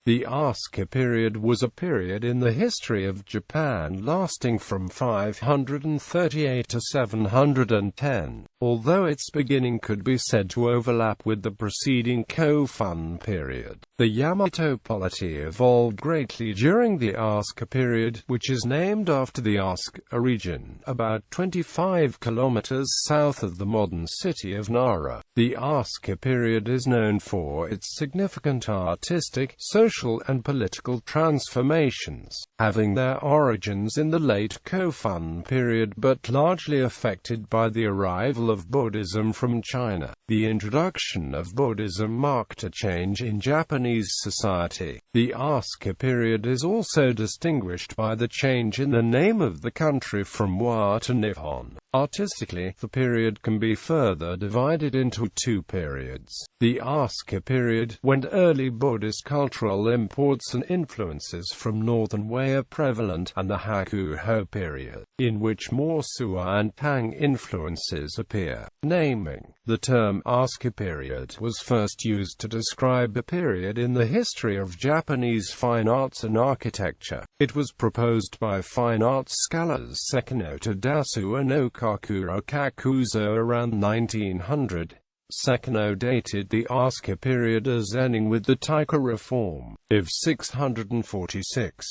The Asuka period was a period in the history of Japan lasting from 538 to 710, although its beginning could be said to overlap with the preceding Kofun period. The Yamato Polity evolved greatly during the Asuka period, which is named after the Asuka region, about 25 kilometers south of the modern city of Nara. The Asuka period is known for its significant artistic, social, and political transformations, having their origins in the late Kofun period but largely affected by the arrival of Buddhism from China. The introduction of Buddhism marked a change in Japanese society. The Asuka period is also distinguished by the change in the name of the country from Wa to Nippon. Artistically, the period can be further divided into two periods. The Asuka period, when early Buddhist cultural imports and influences from Northern Way are prevalent, and the Hakuho period, in which more Suwa and Tang influences appear. Naming the term Asuka period was first used to describe a period in the history of Japanese fine arts and architecture. It was proposed by fine arts scholars Sekinoto Dasu and Okakura Kakuzo around 1900. Sekino dated the Asuka period as ending with the Tyka Reform of 646.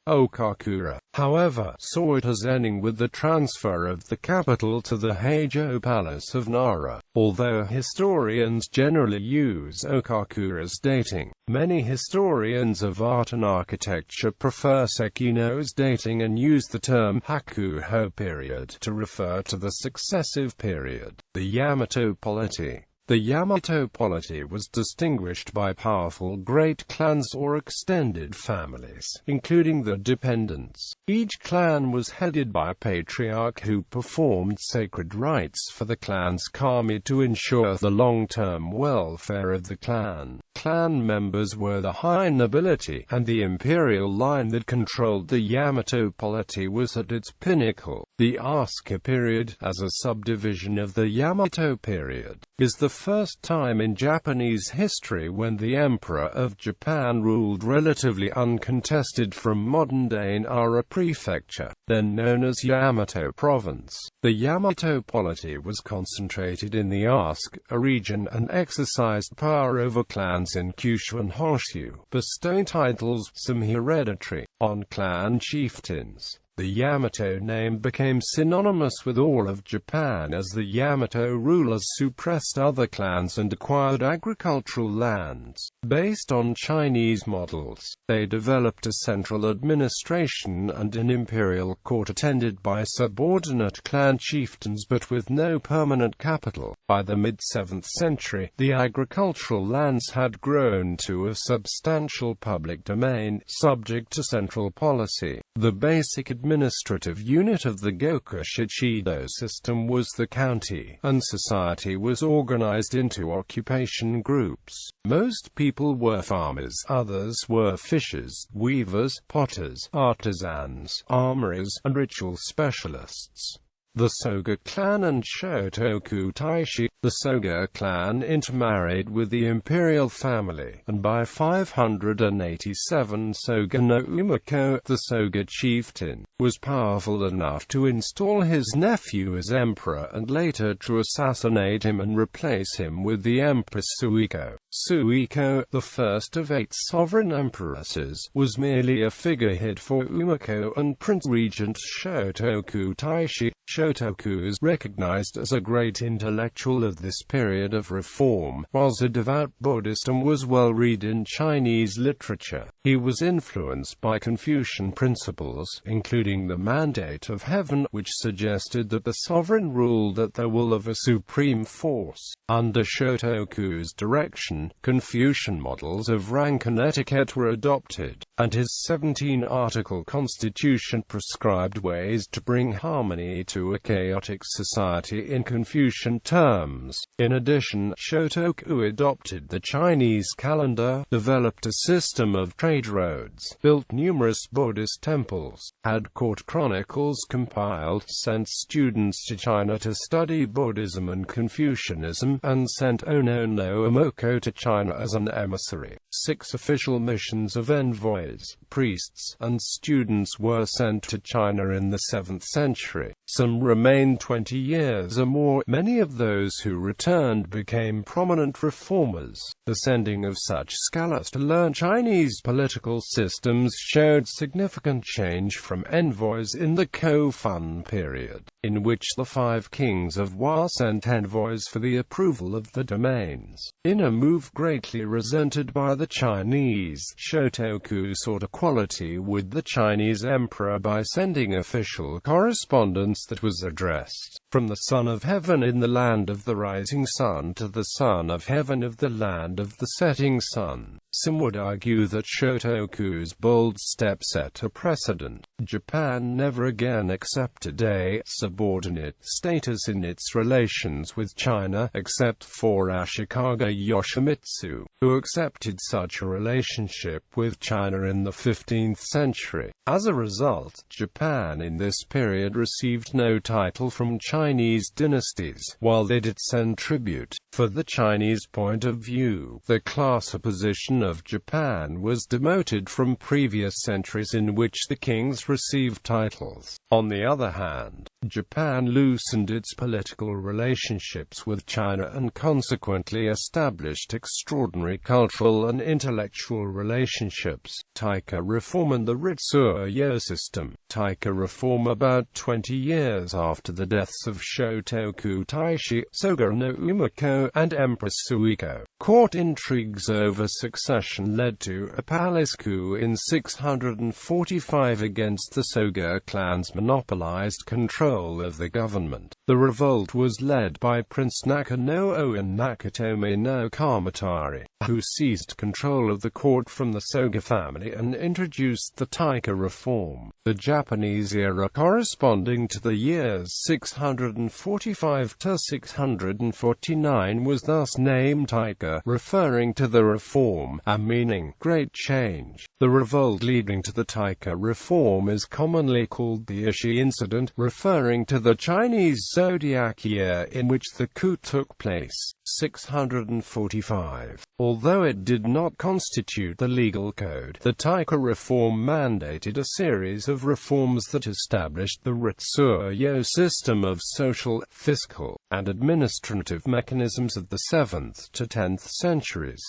Okakura, however, saw it as ending with the transfer of the capital to the Heijo Palace of Nara. Although historians generally use Okakura's dating, many historians of art and architecture prefer Sekino's dating and use the term Hakuho period to refer to the successive period. The Yamato Polity. The Yamato Polity was distinguished by powerful great clans or extended families, including the dependents. Each clan was headed by a patriarch who performed sacred rites for the clan's kami to ensure the long-term welfare of the clan. Clan members were the high nobility, and the imperial line that controlled the Yamato Polity was at its pinnacle. The Asuka period, as a subdivision of the Yamato period, is the first time in Japanese history when the Emperor of Japan ruled relatively uncontested from modern-day Nara Prefecture, then known as Yamato Province. The Yamato Polity was concentrated in the Asuka region and exercised power over clans in Kyushu and Honshu, bestowing titles, some hereditary, on clan chieftains. The Yamato name became synonymous with all of Japan as the Yamato rulers suppressed other clans and acquired agricultural lands. Based on Chinese models, they developed a central administration and an imperial court attended by subordinate clan chieftains but with no permanent capital. By the mid-7th century, the agricultural lands had grown to a substantial public domain, subject to central policy. The basic administrative unit of the Gokushichido system was the county, and society was organized into occupation groups. Most people were farmers, others were fishers, weavers, potters, artisans, armorers, and ritual specialists. The Soga clan and Shotoku Taishi. The Soga clan intermarried with the imperial family, and by 587 Soga no Umiko, the Soga chieftain, was powerful enough to install his nephew as emperor and later to assassinate him and replace him with the Empress Suiko. Suiko, the first of 8 sovereign empresses, was merely a figurehead for Umiko and Prince Regent Shotoku Taishi. Shotoku is recognized as a great intellectual of this period of reform, was a devout Buddhist and was well read in Chinese literature. He was influenced by Confucian principles, including the mandate of heaven, which suggested that the sovereign ruled at the will of a supreme force. Under Shotoku's direction, Confucian models of rank and etiquette were adopted. and his 17-article constitution prescribed ways to bring harmony to a chaotic society in Confucian terms. In addition, Shotoku adopted the Chinese calendar, developed a system of trade roads, built numerous Buddhist temples, had court chronicles compiled, sent students to China to study Buddhism and Confucianism, and sent Ono no Omoko to China as an emissary. 6 official missions of envoys, priests, and students were sent to China in the 7th century. Some remained 20 years or more. Many of those who returned became prominent reformers. The sending of such scholars to learn Chinese political systems showed significant change from envoys in the Kofun period, in which the 5 kings of Wa sent envoys for the approval of the domains. In a move greatly resented by the Chinese, Shotoku sought equality with the Chinese emperor by sending official correspondence that was addressed from the Son of Heaven in the land of the rising sun to the Son of Heaven of the land of the setting sun. Some would argue that Shotoku's bold step set a precedent. Japan never again accepted a subordinate status in its relations with China, except for Ashikaga Yoshimitsu, who accepted such a relationship with China in the 15th century. As a result, Japan in this period received no title from Chinese dynasties, while they did send tribute. For the Chinese point of view, the class opposition of Japan was demoted from previous centuries in which the kings received titles. On the other hand, Japan loosened its political relationships with China and consequently established extraordinary cultural and intellectual relationships. Tyka Reform and the Ritsuo system. Tyka Reform. About 20 years after the deaths of Shotoku Taishi, Soga no Umiko, and Empress Suiko, court intrigues over succession led to a palace coup in 645 against the Soga clan's monopolized control of the government. The revolt was led by Prince Naka no O and Nakatomi no Kamatari, who seized control of the court from the Soga family and introduced the Tyka Reform. The Japanese era corresponding to the years 645 to 649 was thus named Tyka, referring to the reform, and meaning great change. The revolt leading to the Tyka Reform is commonly called the Ishi Incident, referring to the Chinese zodiac year in which the coup took place, 645. Although it did not constitute the legal code, the Tyka Reform mandated a series of reforms that established the Ritsuo system of social, fiscal, and administrative mechanisms of the 7th to 10th centuries.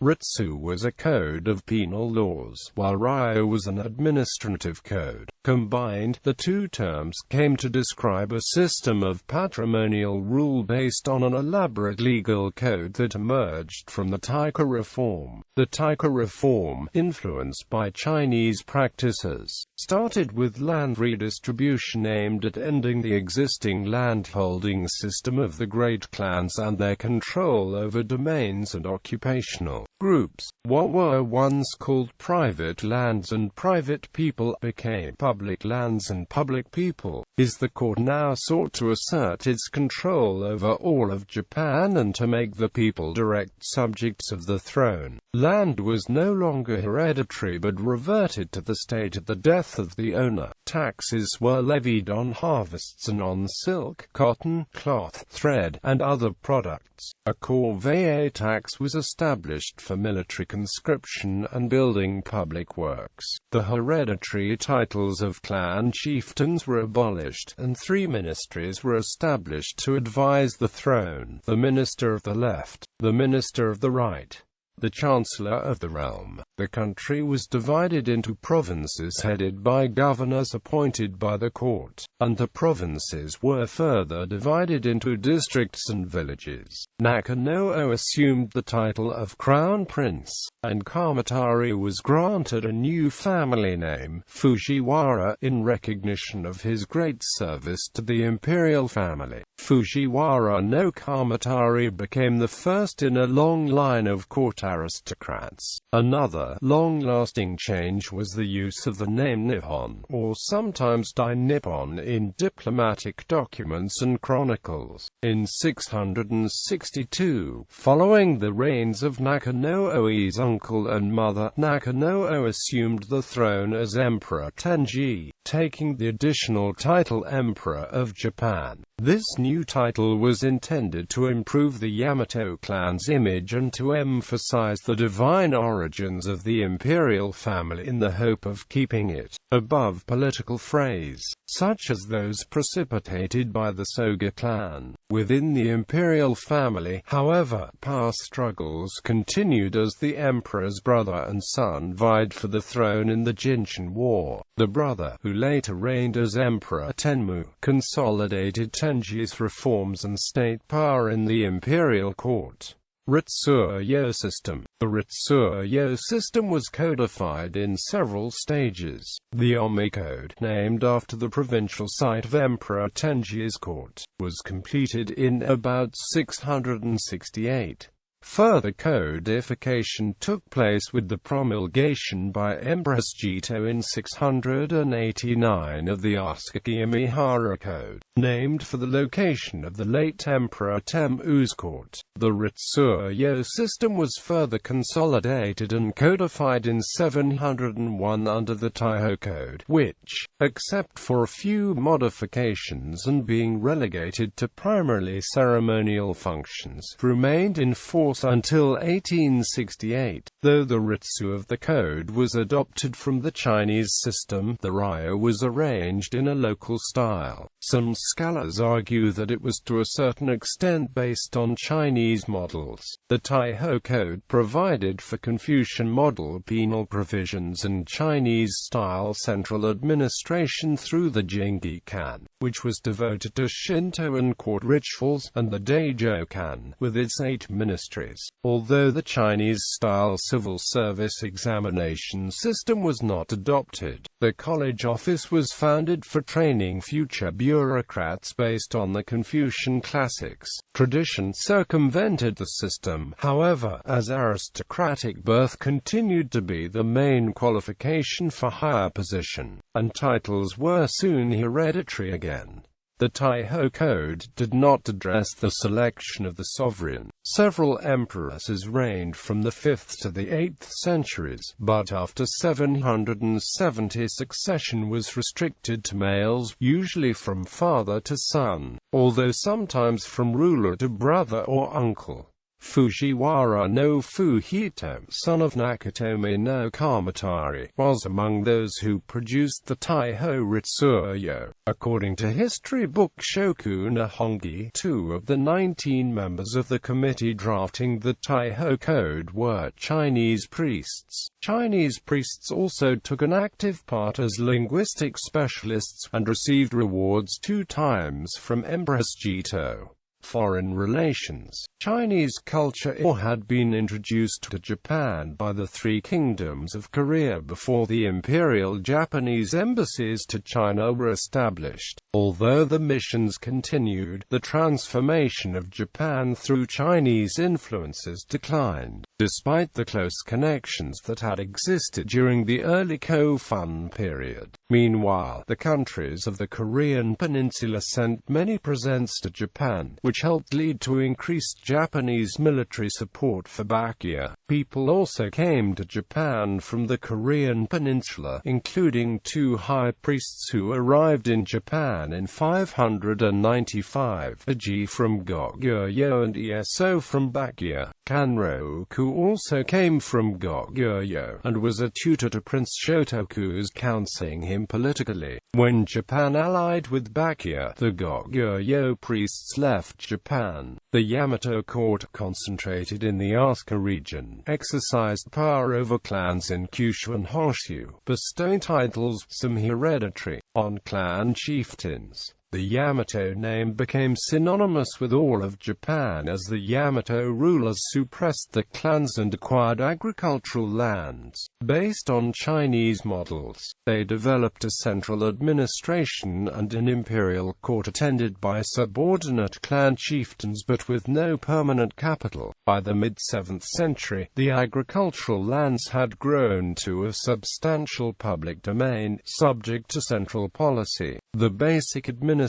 Ritsuo was a code of penal laws, while Ryo was an administrative code. Combined, the two terms came to describe a system of patrimonial rule based on an elaborate legal code that emerged from the Tyka Reform. The Tyka Reform, influenced by Chinese practices, started with land redistribution aimed at ending the existing landholding system of the great clans and their control over domains and occupational groups. What were once called private lands and private people became public lands and public people. The court now sought to assert its control over all of Japan and to make the people direct subjects of the throne. Land was no longer hereditary but reverted to the state at the death of the owner. Taxes were levied on harvests and on silk, cotton, cloth, thread, and other products. A corvée tax was established for military conscription and building public works. The hereditary titles of clan chieftains were abolished, and 3 ministries were established to advise the throne: the Minister of the Left, the Minister of the Right, the Chancellor of the Realm. The country was divided into provinces headed by governors appointed by the court, and the provinces were further divided into districts and villages. Naka no O assumed the title of Crown Prince, and Kamatari was granted a new family name, Fujiwara, in recognition of his great service to the imperial family. Fujiwara no Kamatari became the first in a long line of court aristocrats. Another long-lasting change was the use of the name Nippon, or sometimes Dai-Nippon, in diplomatic documents and chronicles. In 662, following the reigns of Naka-no-Oi's uncle and mother, Naka-no-O assumed the throne as Emperor Tenji, taking the additional title Emperor of Japan. This new title was intended to improve the Yamato clan's image and to emphasize the divine origins of the imperial family in the hope of keeping it above political frays, such as those precipitated by the Sokka clan. Within the imperial family, however, power struggles continued as the emperor's brother and son vied for the throne in the Jinshin War. The brother, who later reigned as Emperor Tenmu, consolidated Tenji's reforms and state power in the imperial court. Ritsuo system. The Ritsuo system was codified in several stages. The Omi Code, named after the provincial site of Emperor Tenji's court, was completed in about 668. Further codification took place with the promulgation by Empress Chateau in 689 of the Asuka Code, named for the location of the late Emperor Temu's court. The Ritsuo system was further consolidated and codified in 701 under the Taisho Code, which, except for a few modifications and being relegated to primarily ceremonial functions, remained in force until 1868. Though the Ritsu of the code was adopted from the Chinese system, the ryo was arranged in a local style. Some scholars argue that it was to a certain extent based on Chinese models. The Taisho Code provided for Confucian model penal provisions and Chinese-style central administration through the Jinggi-kan, which was devoted to Shinto and court rituals, and the Daijo-kan, with its 8 ministries. Although the Chinese-style civil service examination system was not adopted, the college office was founded for training future bureaucrats based on the Confucian classics. Tradition circumvented the system, however, as aristocratic birth continued to be the main qualification for higher position, and titles were soon hereditary again. The Taisho Code did not address the selection of the sovereign. Several empresses reigned from the 5th to the 8th centuries, but after 770 succession was restricted to males, usually from father to son, although sometimes from ruler to brother or uncle. Fujiwara no Fuhito, son of Nakatomi no Kamatari, was among those who produced the Taisho Ritsuo. According to history book Shoku no Hongi, 2 of the 19 members of the committee drafting the Taisho Code were Chinese priests. Chinese priests also took an active part as linguistic specialists, and received rewards 2 times from Empress Chateau. Foreign relations. Chinese culture had been introduced to Japan by the 3 kingdoms of Korea before the imperial Japanese embassies to China were established. Although the missions continued, the transformation of Japan through Chinese influences declined, despite the close connections that had existed during the early Kofun period. Meanwhile, the countries of the Korean peninsula sent many presents to Japan, which helped lead to increased Japanese military support for Baekje. People also came to Japan from the Korean peninsula, including 2 high priests who arrived in Japan in 595, Aji from Goguryeo and Ieso from Baekje. Kanroku also came from Goguryeo, and was a tutor to Prince Shotoku's, counseling him politically. When Japan allied with Baekje, the Goguryeo priests left Japan. The Yamato court, concentrated in the Asuka region, exercised power over clans in Kyushu and Honshu, bestowing titles, some hereditary, on clan chieftains. The Yamato name became synonymous with all of Japan as the Yamato rulers suppressed the clans and acquired agricultural lands. Based on Chinese models, they developed a central administration and an imperial court attended by subordinate clan chieftains but with no permanent capital. By the mid-7th century, the agricultural lands had grown to a substantial public domain, subject to central policy. The basic administrative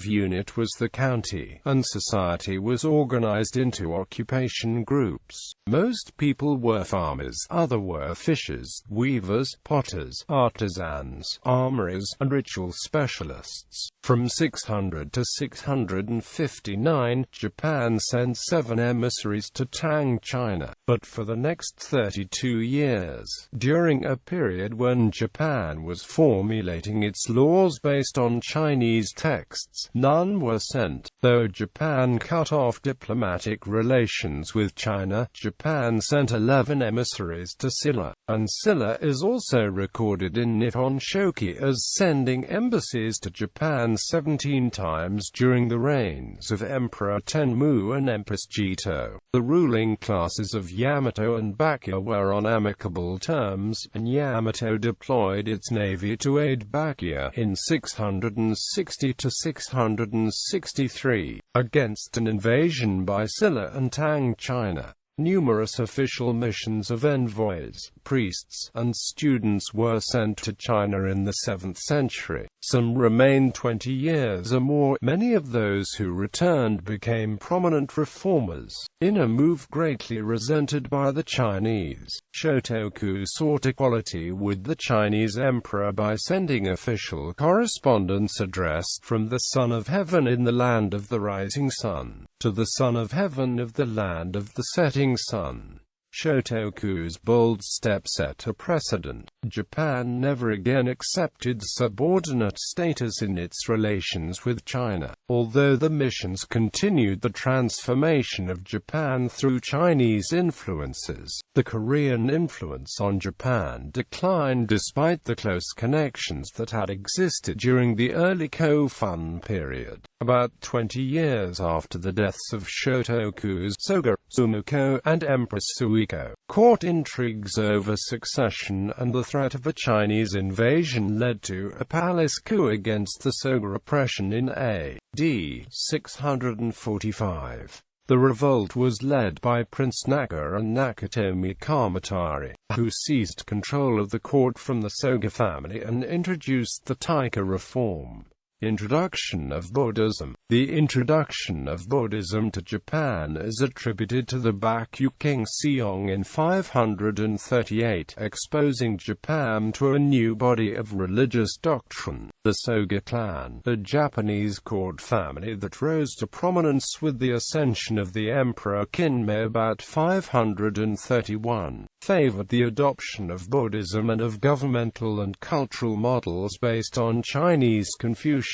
unit was the county, and society was organized into occupation groups. Most people were farmers, others were fishers, weavers, potters, artisans, armorers, and ritual specialists. From 600 to 659, Japan sent 7 emissaries to Tang, China, but for the next 32 years, during a period when Japan was formulating its laws based on Chinese texts, none were sent. Though Japan cut off diplomatic relations with China, Japan sent 11 emissaries to Silla, and Silla is also recorded in Nippon Shoki as sending embassies to Japan 17 times during the reigns of Emperor Tenmu and Empress Jito. The ruling classes of Yamato and Bakuya were on amicable terms, and Yamato deployed its navy to aid Bakuya in 660 to 663, against an invasion by Silla and Tang, China. Numerous official missions of envoys, priests, and students were sent to China in the 7th century. Some remained 20 years or more. Many of those who returned became prominent reformers, in a move greatly resented by the Chinese. Shotoku sought equality with the Chinese emperor by sending official correspondence addressed from the Son of Heaven in the land of the rising sun, to the Son of Heaven of the land of the setting sun. Shotoku's bold step set a precedent. Japan never again accepted subordinate status in its relations with China. Although the missions continued the transformation of Japan through Chinese influences, the Korean influence on Japan declined despite the close connections that had existed during the early Kofun period. About 20 years after the deaths of Shotoku's Sokka, Sumiko, and Empress Suiko, court intrigues over succession and the threat of a Chinese invasion led to a palace coup against the Sokka oppression in A.D. 645. The revolt was led by Prince Naka and Nakatomi Kamatari, who seized control of the court from the Sokka family and introduced the Tyka Reform. Introduction of Buddhism. The introduction of Buddhism to Japan is attributed to the Bakuya king Seong in 538, exposing Japan to a new body of religious doctrine. The Sokka clan, a Japanese court family that rose to prominence with the ascension of the Emperor Kinmei about 531, favored the adoption of Buddhism and of governmental and cultural models based on Chinese Confucianism,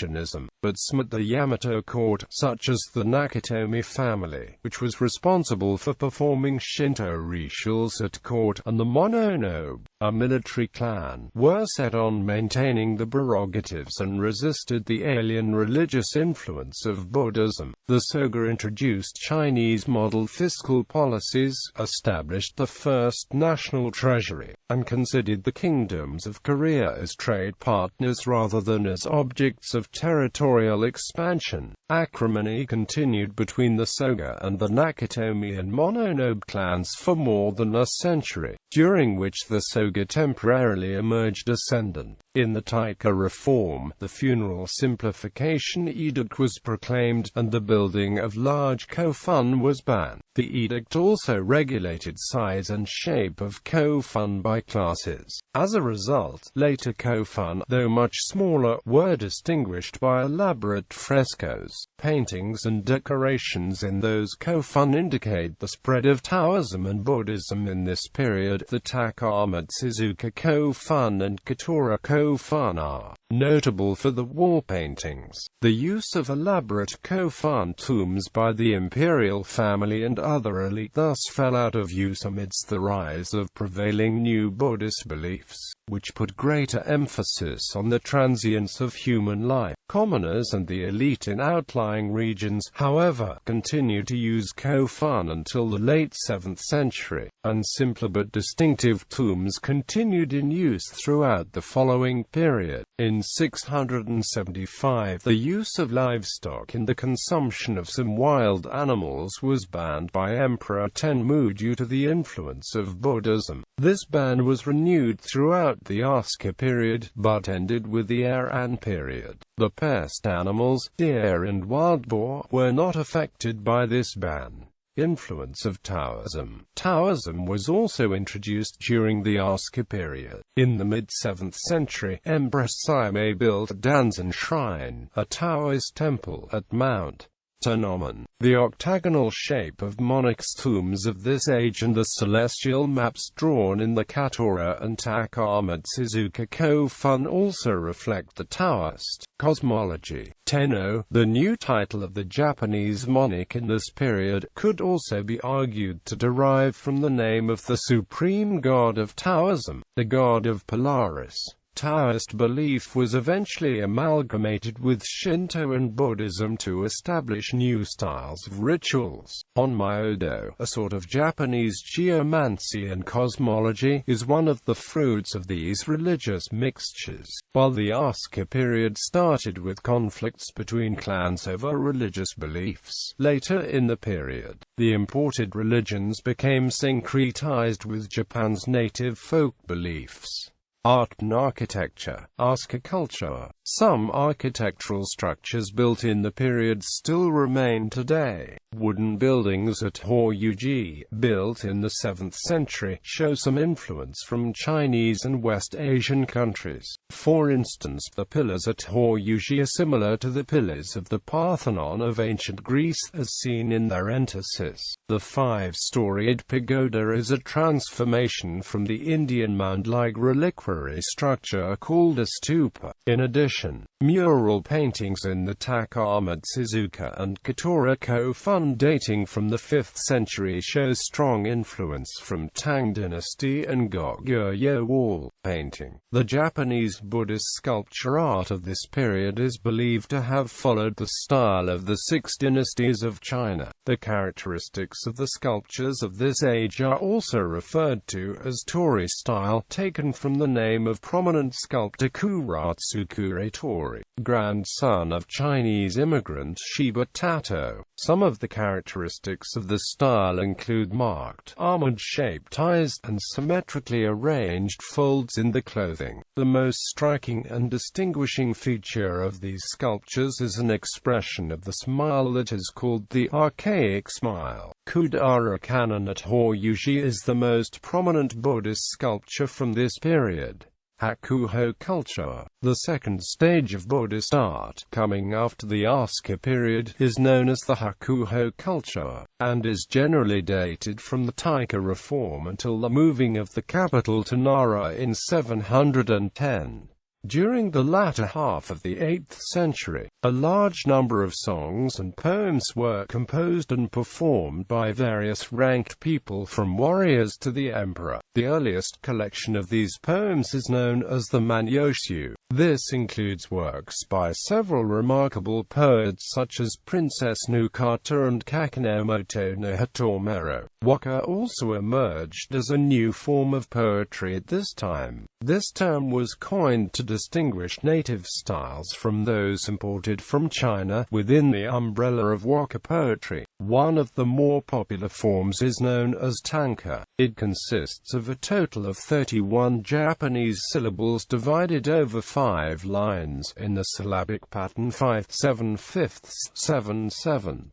but smote the Yamato court, such as the Nakatomi family, which was responsible for performing Shinto rituals at court, and the Mononobe, a military clan, were set on maintaining the prerogatives and resisted the alien religious influence of Buddhism. The Sokka introduced Chinese model fiscal policies, established the first national treasury, and considered the kingdoms of Korea as trade partners rather than as objects of territorial expansion. Acrimony continued between the Sokka and the Nakatomi and Mononobe clans for more than a century, during which the Sokka temporarily emerged ascendant. In the Tyka Reform, the funeral simplification edict was proclaimed, and the building of large kofun was banned. The edict also regulated size and shape of kofun by classes. As a result, later kofun, though much smaller, were distinguished by elaborate frescoes. Paintings and decorations in those kofun indicate the spread of Taoism and Buddhism in this period. The Takamatsuzuka kofun and Katora kofun are Notable for the wall paintings, the use of elaborate Kofun tombs by the imperial family and other elite thus fell out of use amidst the rise of prevailing new Buddhist beliefs, which put greater emphasis on the transience of human life. Commoners and the elite in outlying regions, however, continued to use Kofun until the late 7th century, and simpler but distinctive tombs continued in use throughout the following period. In 675, the use of livestock in the consumption of some wild animals was banned by Emperor Tenmu due to the influence of Buddhism. This ban was renewed throughout the Asuka period, but ended with the Heian period. The pest animals, deer and wild boar, were not affected by this ban. Influence of Taoism. Taoism was also introduced during the Asuka period. In the mid-7th century, Empress Saimei built a Danzan shrine, a Taoist temple, at Mount Tanoman. The octagonal shape of monarchs' tombs of this age and the celestial maps drawn in the Chateau and Asuka Kofun also reflect the Taoist cosmology. Tenno, the new title of the Japanese monarch in this period, could also be argued to derive from the name of the supreme god of Taoism, the god of Polaris. Taoist belief was eventually amalgamated with Shinto and Buddhism to establish new styles of rituals. Onmyodo, a sort of Japanese geomancy and cosmology, is one of the fruits of these religious mixtures. While the Asuka period started with conflicts between clans over religious beliefs, later in the period, the imported religions became syncretized with Japan's native folk beliefs. Art and architecture. Asuka culture. Some architectural structures built in the period still remain today. Wooden buildings at Horyuji, built in the 7th century, show some influence from Chinese and West Asian countries. For instance, the pillars at Horyuji are similar to the pillars of the Parthenon of ancient Greece, as seen in their entasis. The 5-storied pagoda is a transformation from the Indian mound-like reliquary structure called a stupa. In addition, mural paintings in the Asuka and Chateau Kofun dating from the 5th century show strong influence from Tang Dynasty and Goguryeo wall painting. The Japanese Buddhist sculpture art of this period is believed to have followed the style of the 6 dynasties of China. The characteristics of the sculptures of this age are also referred to as Tory Style, taken from the name of prominent sculptor Kuratsugu Tory, grandson of Chinese immigrant Shiba Tato. Some of the characteristics of the style include marked, almond-shaped ties, and symmetrically arranged folds in the clothing. The most striking and distinguishing feature of these sculptures is an expression of the smile that is called the archaic smile. Kudara Kannon at Horyuji is the most prominent Buddhist sculpture from this period. Hakuho culture. The second stage of Buddhist art, coming after the Asuka period, is known as the Hakuho culture, and is generally dated from the Tyka Reform until the moving of the capital to Nara in 710. During the latter half of the 8th century, a large number of songs and poems were composed and performed by various ranked people from warriors to the emperor. The earliest collection of these poems is known as the Manyoshu. This includes works by several remarkable poets such as Princess Nukata and Kakenomoto no Hitomero. Waka also emerged as a new form of poetry at this time. This term was coined to distinguish native styles from those imported from China, within the umbrella of waka poetry. One of the more popular forms is known as tanka. It consists of a total of 31 Japanese syllables divided over 5 lines, in the syllabic pattern 5/7/5, 7/7.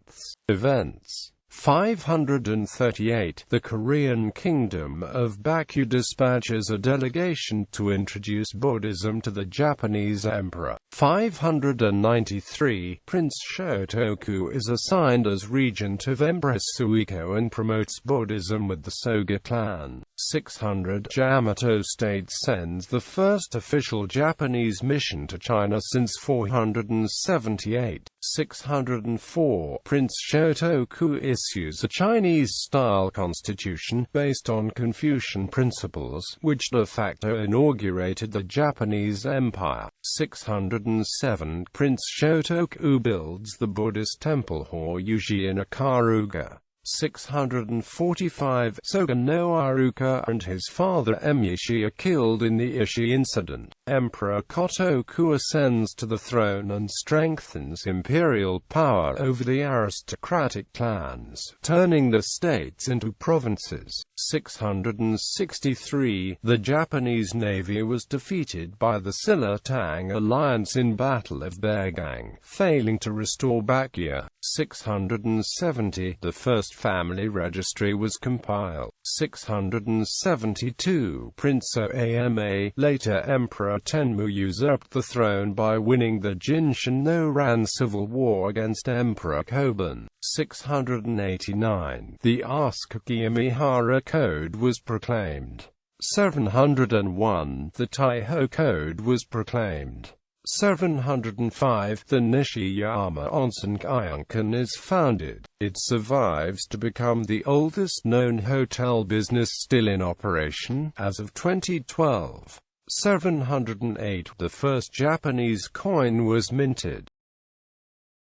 Events. 538. The Korean Kingdom of Baekje dispatches a delegation to introduce Buddhism to the Japanese emperor. 593. Prince Shotoku is assigned as regent of Empress Suiko and promotes Buddhism with the Soga clan. 600. Yamato State sends the first official Japanese mission to China since 478. 604. Prince Shotoku issues a Chinese-style constitution, based on Confucian principles, which de facto inaugurated the Japanese Empire. 607. Prince Shotoku builds the Buddhist temple Horyuji in Akaruga. 645. Sokka no Aruka and his father Emyishi are killed in the Ishii incident. Emperor Kotoku ascends to the throne and strengthens imperial power over the aristocratic clans, turning the states into provinces. 663. The Japanese navy was defeated by the Silla Tang alliance in Battle of Begang, failing to restore Baekje. 670. The first family registry was compiled. 672. Prince Oama, later Emperor Tenmu, usurped the throne by winning the Jinshin no Ran civil war against Emperor Kofun. 689. The Asuka Mihara Code was proclaimed. 701. The Taiho Code was proclaimed. 705. The Nishiyama Onsen Kyokan is founded. It survives to become the oldest known hotel business still in operation, as of 2012. 708. The first Japanese coin was minted.